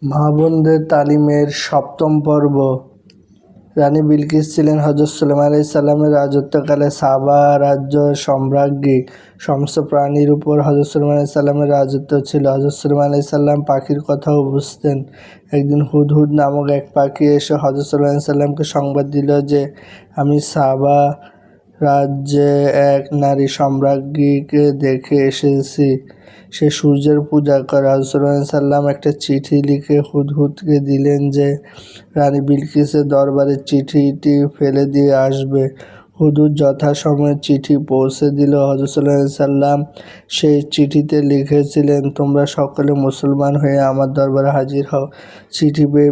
মা বোনদের তালিমের সপ্তম পর্ব। রানী বিলকিস ছিলেন হযরত সুলাইমান আলাইহিস সালামের রাজত্বকালে সাবা রাজ্য সম্রাজ্ঞী। সমস্ত প্রাণীর উপর হযরত সুলাইমান আলাইহিস সালামের রাজত্ব ছিল। হযরত সুলাইমান আলাইহিস সালাম পাখির কথাও বুঝতেন। একদিন হুদহুদ নামক এক পাখি এসে হযরত সুলাইমান আলাইহিস সালামকে সংবাদ দিল যে আমি সাবা রাজ্যে এক নারী সম্রাজ্ঞীকে দেখে এসেছি। সে সূর্যের পূজা করে। হযরত সুলাইমান আলাইহিস সালাম একটা চিঠি লিখে হুদহুদকে দিলেন যে রানী বিলকিসের দরবারে চিঠিটি ফেলে দিয়ে আসবে। হুদহুদ যথাসময়ে চিঠি পৌঁছে দিল। হযরত সুলাইমান আলাইহিস সালাম সেই চিঠিতে লিখেছিলেন, তোমরা সকলে মুসলমান হয়ে আমার দরবারে হাজির হও। চিঠি পেয়ে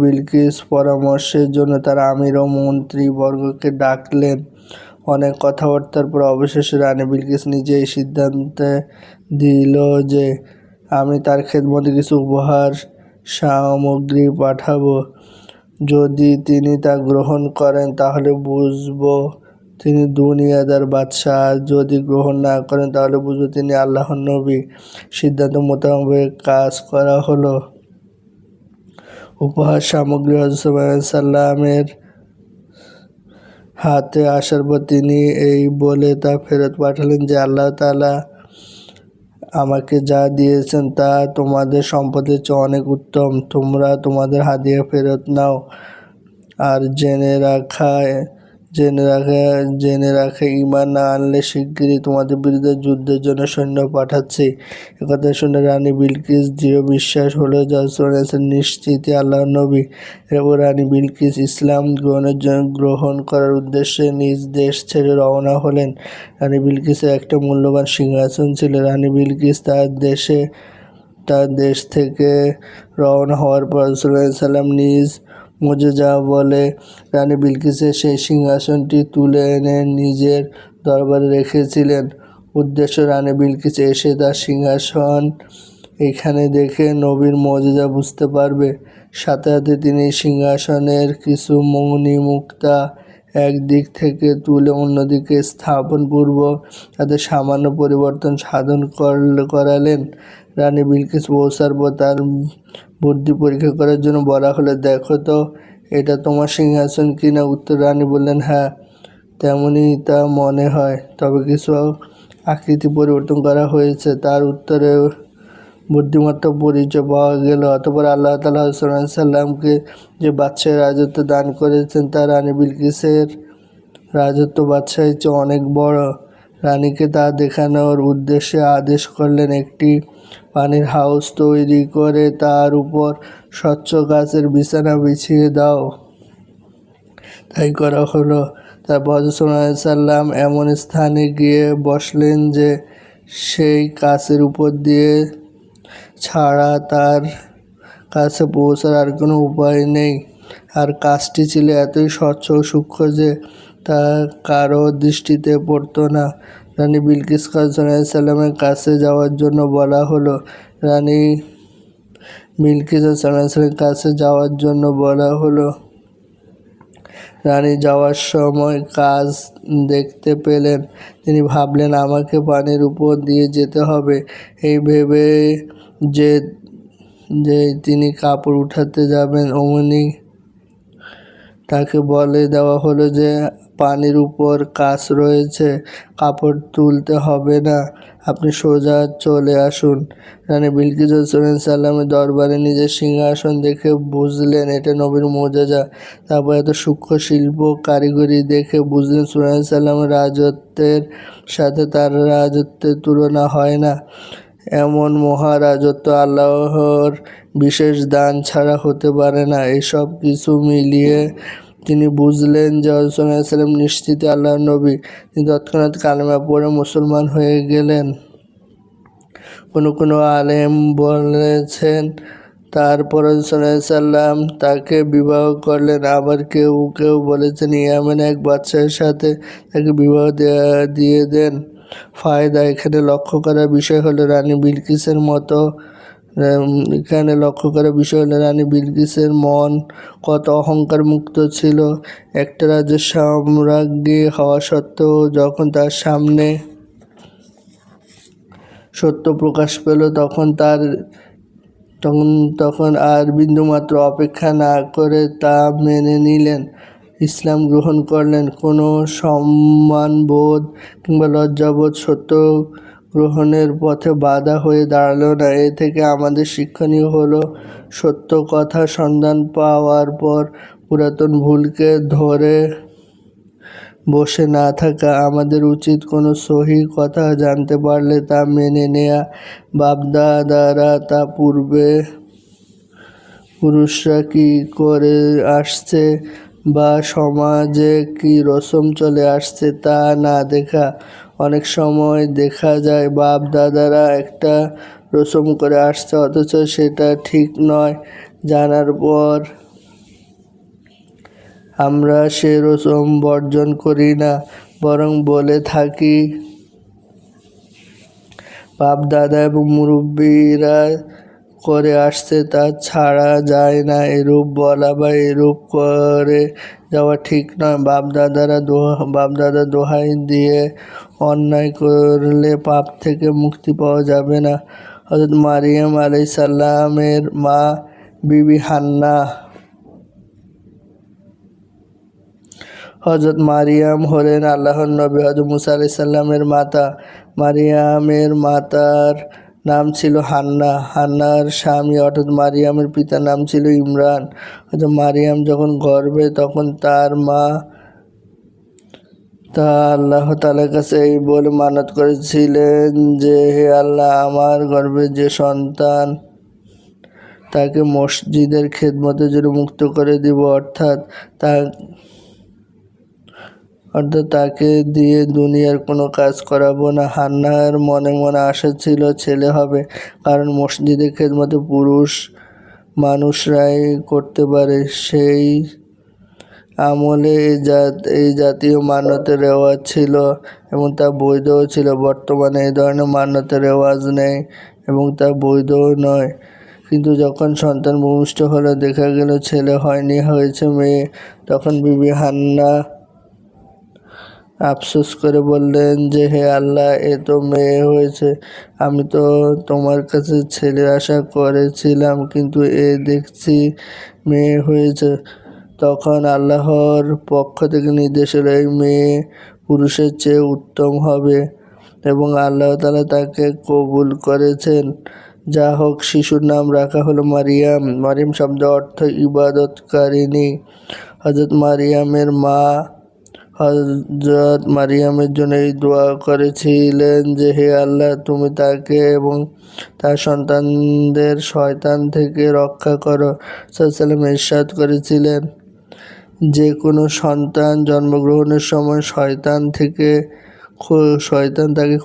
বিলকিস পরামর্শের জন্য তার আমির ও মন্ত্রীবর্গকে ডাকলেন। অনেক কথাবার্তার পর অবশেষে রানী বিলকিস নিজেই সিদ্ধান্ত দিল যে আমি তার খেদমতে কিছু উপহার সামগ্রী পাঠাবো। যদি তিনি তা গ্রহণ করেন তাহলে বুঝব তিনি দুনিয়াদার বাদশাহ, আর যদি গ্রহণ না করেন তাহলে বুঝব তিনি আল্লাহর নবী। সিদ্ধান্ত মোতাবেক কাজ করা হলো। উপহার সামগ্রী হযরত সুলাইমান আলাইহিস সালামের হাতে আসার পর তিনি এই বলে তা ফেরত পাঠালেন যে আল্লাহ তাআলা আমাকে যা দিয়েছেন তা তোমাদের সম্পদের চেয়ে অনেক উত্তম। তোমরা তোমাদের হাদিয়া ফেরত নাও। আর জেনে রাখা ঈমান না আনলে শিগগিরই তোমাদের বিরুদ্ধে যুদ্ধের জন্য সৈন্য পাঠাচ্ছি। একথা শুনে রানী বিলকিস দৃঢ় বিশ্বাস হলো যে হযরত নিশ্চিতই আল্লাহর নবী। এরপর রানী বিলকিস ইসলাম গ্রহণ করার উদ্দেশ্যে নিজ দেশ ছেড়ে রওনা হলেন। রানী বিলকিসের একটা মূল্যবান সিংহাসন ছিল। রানী বিলকিস তার দেশ থেকে রওনা হওয়ার পর সুলাইমান আলাইহিস সালাম নিজ মুজিজা বলে রানী বিলকিসের সেই সিংহাসনটি তুলে এনে নিজের দরবারে রেখেছিলেন। উদ্দেশ্য রানী বিলকিস এসে তার সিংহাসন এখানে দেখে নবীর মুজিজা বুঝতে পারবে। সাথে সাথে তিনি সিংহাসনের কিছু মণিমুক্তা এক দিক থেকে তুলে অন্যদিকে স্থাপনপূর্বক তাদের সামান্য পরিবর্তন সাধন করালেন। রানী বিলকিস পৌঁছার পর তার বুদ্ধি পরীক্ষা করার জন্য বলা হলো, দেখো তো এটা তোমার সিংহাসন কিনা। উত্তর রানী বললেন, হ্যাঁ তেমনই তা মনে হয়, তবে কিছু আকৃতি পরিবর্তন করা হয়েছে। তার উত্তরে বুদ্ধিমত্তা পরিচয় পাওয়া গেল। অতঃপর আল্লাহ তাআলা হযরত সুলাইমান আলাইহিস সালামকে যে বাদশাহী রাজত্ব দান করেছেন তা রানী বিলকিসের রাজত্ব বাদশাহীর চেয়ে অনেক বড়। রানীকে তা দেখানোর উদ্দেশ্যে আদেশ করলেন, একটি পানির হাউস তৈরি করে তার উপর স্বচ্ছ গাছের বিছানা বিছিয়ে দাও। তাই করা হলো। তারপর হযরত সুলাইমান আলাইহিস সালাম এমন স্থানে গিয়ে বসলেন যে সেই গাছের উপর দিয়ে ছাড়া তার কাছে পৌঁছার আর কোনো উপায় নেই। আর কাজটি ছিল এতই স্বচ্ছ ও সূক্ষ্ম যে তা কারো দৃষ্টিতে পড়তো না। রানী বিলকিসকে সুলাইমান আলাইহিস সালামের কাছে যাওয়ার জন্য বলা হলো। রানী যাওয়ার সময় কাজ দেখতে পেলেন। তিনি ভাবলেন আমাকে পানির উপর দিয়ে যেতে হবে। এই ভেবে যে তিনি কাপড় উঠাতে যাবেন অমনি তাকে বলে দেওয়া হলো যে পানির উপর কাজ রয়েছে, কাপড় তুলতে হবে না, আপনি সোজা চলে আসুন। রানী বিলকিস সুলাইমান সালামের দরবারে নিজের সিংহাসন দেখে বুঝলেন এটা নবীর মুজিজা। তারপর এত সূক্ষ্ম শিল্প কারিগরি দেখে বুঝলেন সুলাইমান সালামের রাজত্বের সাথে তার রাজত্বের তুলনা হয় না। এমন মহারাজত্ব আল্লাহর বিশেষ দান ছাড়া হতে পারে না। এসব কিছু মিলিয়ে তিনি বুঝলেন যে হযরত সুলাইমান আলাইহিস সালাম নিশ্চিতই আল্লাহর নবী। তিনি তৎক্ষণাৎ কালেমা পড়ে মুসলমান হয়ে গেলেন। কোনো আলেম বলেছেন তারপর হযরত সুলাইমান আলাইহিস সালাম তাকে বিবাহ করলেন। আবার কেউ কেউ বলেছেন ইয়ামেন এক বাদশাহের সাথে তাকে বিবাহ দিয়ে দেন। ফায়দা এখানে লক্ষ্য করার বিষয় হলো রানী বিলকিসের মন কত অহংকার মুক্ত ছিল। একটা রাজ্যের সম্রাজ্ঞী হওয়া সত্ত্বেও যখন তার সামনে সত্য প্রকাশ পেল, তখন আর বিন্দুমাত্র অপেক্ষা না করে তা মেনে নিলেন, ইসলাম গ্রহণ করলেন। কোনো সম্মানবোধ কিংবা লজ্জাবোধ সত্য গ্রহণের পথে বাধা হয়ে দাঁড়ালো না। এ থেকে আমাদের শিক্ষণীয় হলো, সত্য কথা সন্ধান পাওয়ার পর পুরাতন ভুলকে ধরে বসে না থাকা। আমাদের উচিত কোনো সহি কথা জানতে পারলে তা মেনে নেয়া। বাপদাদারা তা পূর্বে পুরুষরা কি করে আসছে বা সমাজে কি রসম চলে আসছে তা না দেখা। অনেক সময় দেখা যায় বাপ দাদারা একটা রসম করে আসছে, অথচ সেটা ঠিক নয় জানার পর আমরা সে রসম বর্জন করি না, বরং বলে থাকি বাপ দাদা এবং মুরব্বীরা করে আসছে তা ছাড়া যায় না। এরূপ বলা বা এরূপ করে যাওয়া ঠিক নয়। বাপদাদা দোহাই দিয়ে অন্যায় করলে পাপ থেকে মুক্তি পাওয়া যাবে না। হযরত মারিয়াম আলাইহিস সালামের মা বিবি হান্না। হযরত মারিয়াম হলেন আল্লাহর নবী হযরত মুসা আলাইহিস সালামের মাতা। মারিয়ামের মাতার নাম ছিল হান্না। হান্নার স্বামী অর্থাৎ মারিয়ামের পিতার নাম ছিল ইমরান। হযরত মারিয়াম যখন গর্ভে, তখন তার মা আল্লাহ তাআলার কাছে এই বলে মানত করেছিলেন যে, হে আল্লাহ, আমার গর্ভে যে সন্তান, তাকে মসজিদের খেদমতের জন্য মুক্ত করে দিব, অর্থাৎ তাকে দিয়ে দুনিয়ার কোনো কাজ করাবো না। হান্নার মনে মনে আশা ছিল ছেলে হবে, কারণ মসজিদের খেদমতে পুরুষ মানুষরাই করতে পারে। সেই আমলে এই জাতীয় মান্যতের রেওয়াজ ছিল এবং তা বৈধও ছিল। বর্তমানে এই ধরনের মান্যতের রেওয়াজ নেই এবং তা বৈধও নয়। কিন্তু যখন সন্তান ভূমিষ্ঠ হলো, দেখা গেল ছেলে হয়নি, হয়েছে মেয়ে, তখন বিবি হান্না আফসোস করে বললেন যে, হে আল্লাহ, এ তো মেয়ে হয়েছে। আমি তো তোমার কাছে ছেলের আশা করেছিলাম, কিন্তু এ দেখছি মেয়ে হয়েছে। তখন আল্লাহর পক্ষ থেকে নির্দেশ এলো, এই মেয়ে পুরুষের চেয়ে উত্তম হবে এবং আল্লাহ তাআলা তাকে কবুল করেছেন। যা হোক, শিশুর নাম রাখা হলো মারিয়াম। মারিয়াম শব্দের অর্থ ইবাদতকারিণী। হযরত মারিয়ামের মা হযরত মারিয়ামের জন্য এই দোয়া করেছিলেন যে, হে আল্লাহ, তুমি তাকে এবং তার সন্তানদের শয়তান থেকে রক্ষা করো। সাল্লাল্লাহু ইরশাদ করেছিলেন, যে কোনো সন্তান জন্মগ্রহণের সময় শয়তান তাকে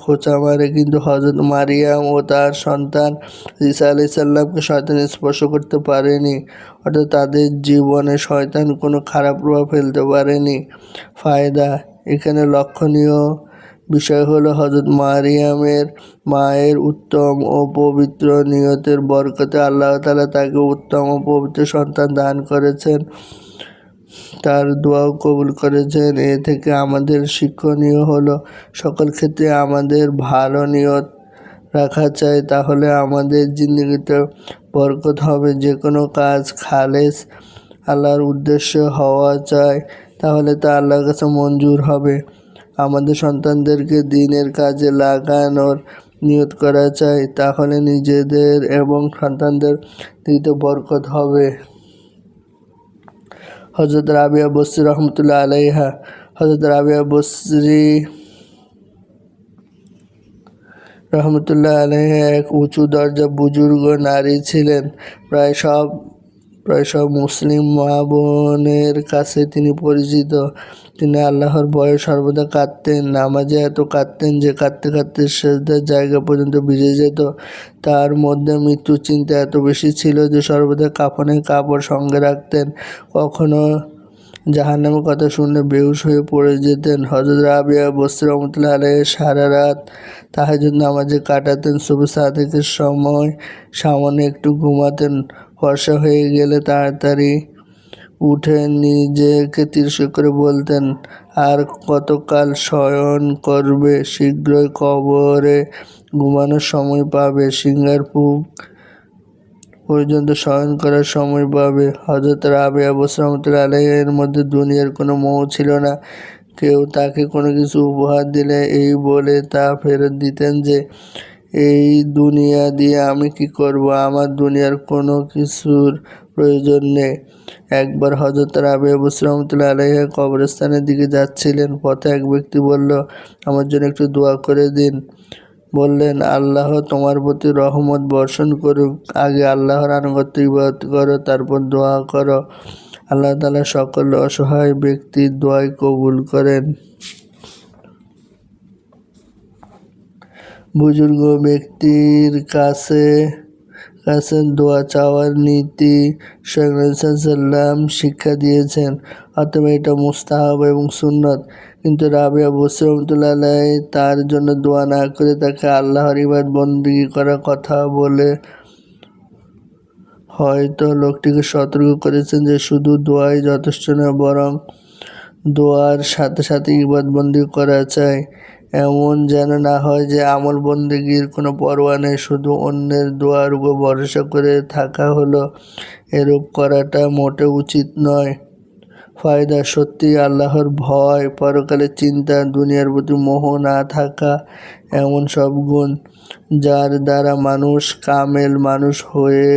খোঁচা মারে, কিন্তু হযরত মারিয়াম ও তার সন্তান ঈসা আলাইহিস সালামকে শয়তান স্পর্শ করতে পারেনি, অর্থাৎ তাদের জীবনে শয়তান কোনো খারাপ প্রভাব ফেলতে পারেনি। ফায়দা: এখানে লক্ষণীয় বিষয় হলো, হযরত মারিয়ামের মায়ের উত্তম ও পবিত্র নিয়তের বরকতে আল্লাহ তাআলা তাকে উত্তম ও পবিত্র সন্তান দান করেছেন, তার দোয়াও কবুল করেছেন। এ থেকে আমাদের শিক্ষণীয় হলো, সকল ক্ষেত্রে আমাদের ভালো নিয়ত রাখা চাই, তাহলে আমাদের জিন্দেগিতে বরকত হবে। যে কোনো কাজ খালেস আল্লাহর উদ্দেশ্যে হওয়া চাই, তাহলে তা আল্লাহর কাছে মঞ্জুর হবে। আমাদের সন্তানদেরকে দ্বীনের কাজে লাগানোর নিয়ত করা চাই, তাহলে নিজেদের এবং সন্তানদের দিকে বরকত হবে। হযরত রাবিয়া বসরি রহমতুল্লাহ আলাইহা। হযরত রাবিয়া বসরি রহমতুল্লাহ আলাইহা এক উঁচু দরজা বুজুর্গ নারী ছিলেন। প্রায় সব মুসলিম মা বোনের কাছে তিনি পরিচিত। তিনি আল্লাহর ভয়ে সর্বদা কাঁদতেন। নামাজে এত কাঁদতেন যে কাঁদতে কাঁদতে সিজদার জায়গা পর্যন্ত ভিজে যেত। তার মধ্যে মৃত্যুর চিন্তা এত বেশি ছিল যে সর্বদা কাফনের কাপড় সঙ্গে রাখতেন। কখনো জাহান্নামের কথা শুনলে বেহুশ হয়ে পড়ে যেতেন। হযরত রাবিয়া বসরি রহমতুল্লাহ আলাইহি সারা রাত তাহাজ্জুদ নামাজে কাটাতেন। সুবহ সাদিকের সময় সামান্য একটু ঘুমাতেন। ফর্সা হয়ে গেলে তাড়াতাড়ি উঠে নিজেকে তিরস্কার করে বলতেন, আর কতকাল শয়ন করবে, শীঘ্রই কবরে ঘুমানোর সময় পাবে, সিংহার ফুক পর্যন্ত শয়ন করার সময় পাবে। হযরত রাবেয়া বসরা রাহমাতুল্লাহি আলাইহির মধ্যে দুনিয়ার কোনো মোহ ছিল না। কেউ তাকে কোনো কিছু উপহার দিলে এই বলে তা ফেরত দিতেন যে, এই দুনিয়া দিয়ে আমি কি করব, আমার দুনিয়ার কোনো কিছুর প্রয়োজন নেই। একবার হযরত রাবেয়া বসরা রাহমাতুল্লাহি আলাইহি কবরস্থানের দিকে যাচ্ছিলেন। পথে এক ব্যক্তি বলল, আমার জন্য একটু দোয়া করে দিন। বললেন, আল্লাহ তোমার প্রতি রহমত বর্ষণ করুক। আগে আল্লাহর আনুগত্য ইবাদত করো, তারপর দোয়া করো। আল্লাহ তাআলা সকল অসহায় ব্যক্তির দোয়াই কবুল করেন। বুজুর্গ ব্যক্তির কাছে দোয়া চাওয়ার নীতি সাল্লাম শিক্ষা দিয়েছেন। অতএব এটা মুস্তাহাব এবং সুন্নত। কিন্তু রাবেয়া বসরা রাহমাতুল্লাহি আলাইহি তার জন্য দোয়া না করে তাকে আল্লাহর ইবাদত বন্দেগী করার কথা বলে হয়তো লোকটিকে সতর্ক করেছেন যে শুধু দোয়াই যথেষ্ট নয়, বরং দোয়ার সাথে সাথে ইবাদত বন্দেগী করা চাই। এমন যেন না হয় যে আমল বন্দেগীর কোনো পরোয়া নেই, শুধু অন্যের দোয়ার উপর ভরসা করে থাকা হলো। এরূপ করাটা মোটেও উচিত নয়। ফায়দা, সত্যি আল্লাহর ভয়, পরকালের চিন্তা, দুনিয়ার প্রতি মোহ না থাকা, এমন সব গুণ যার দ্বারা মানুষ কামেল মানুষ হয়ে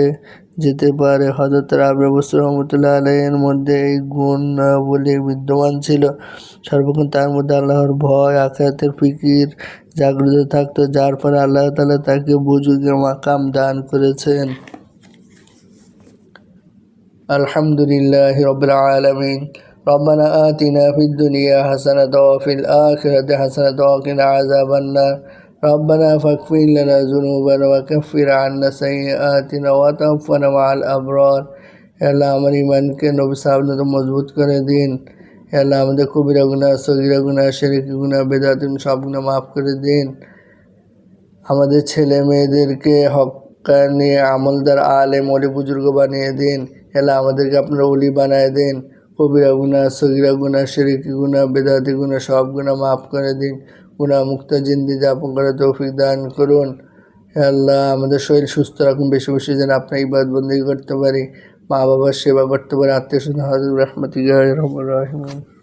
যেতে পারে। হযরত রাবেয়া বসরা রাহমাতুল্লাহি আলাইহির মধ্যে এই গুণাবলী বিদ্যমান ছিল। সর্বক্ষণ তার মধ্যে আল্লাহর ভয়, আখিরাতের ফিকির জাগ্রত থাকত, যার ফলে আল্লাহ তাআলা তাকে বুজুর্গের মাকাম দান করেছেন। আলহামদুলিল্লাহি রাব্বিল আলামিন। রব্বানা আতিনা ফিদ দুনিয়া হাসানাতাও ওয়া ফিল আখিরাতি হাসানাতাও ওয়া কিনা আযাবান্নার। রব্বানা ফাগফির লানা যুনুবানা ওয়া কাফির আন্না সাইয়্যাতিনা ওয়া তাওফানা মাআল আবরার। আল্লাহ আমার ঈমানকে নবী সাহাবাদের মতো মজবুত করে দিন। আল্লাহ আমাদের কবিরা গুনাহ, সগীরা গুনাহ, শিরকি গুনাহ, বেদাত সব গুনাহ মাফ করে দিন। আমাদের ছেলে মেয়েদেরকে হক্কানি আমলদার আলেম ওলি বুজুর্গ বানিয়ে দিন। আল্লাহ আমাদেরকে আপনারা ওলি বানায় দিন। কবিরা গুনাহ, সগীরা গুনাহ, শিরকি গুনাহ, বেদাতি গুনাহ সব গুনাহ মাফ করে দিন। গুনাহ মুক্ত জিন্দেগি যাপন করার তৌফিক দান করুন। আল্লাহ আমাদের শরীর সুস্থ রাখুন, বেশি বেশি যেন আপনার ইবাদত বন্দেগী করতে পারি, মা বাবার সেবা করতে পারি, আত্মীয় স্বজন হযরত রাহমাতিল্লাহি ওয়া রাহমাতুল্লাহি।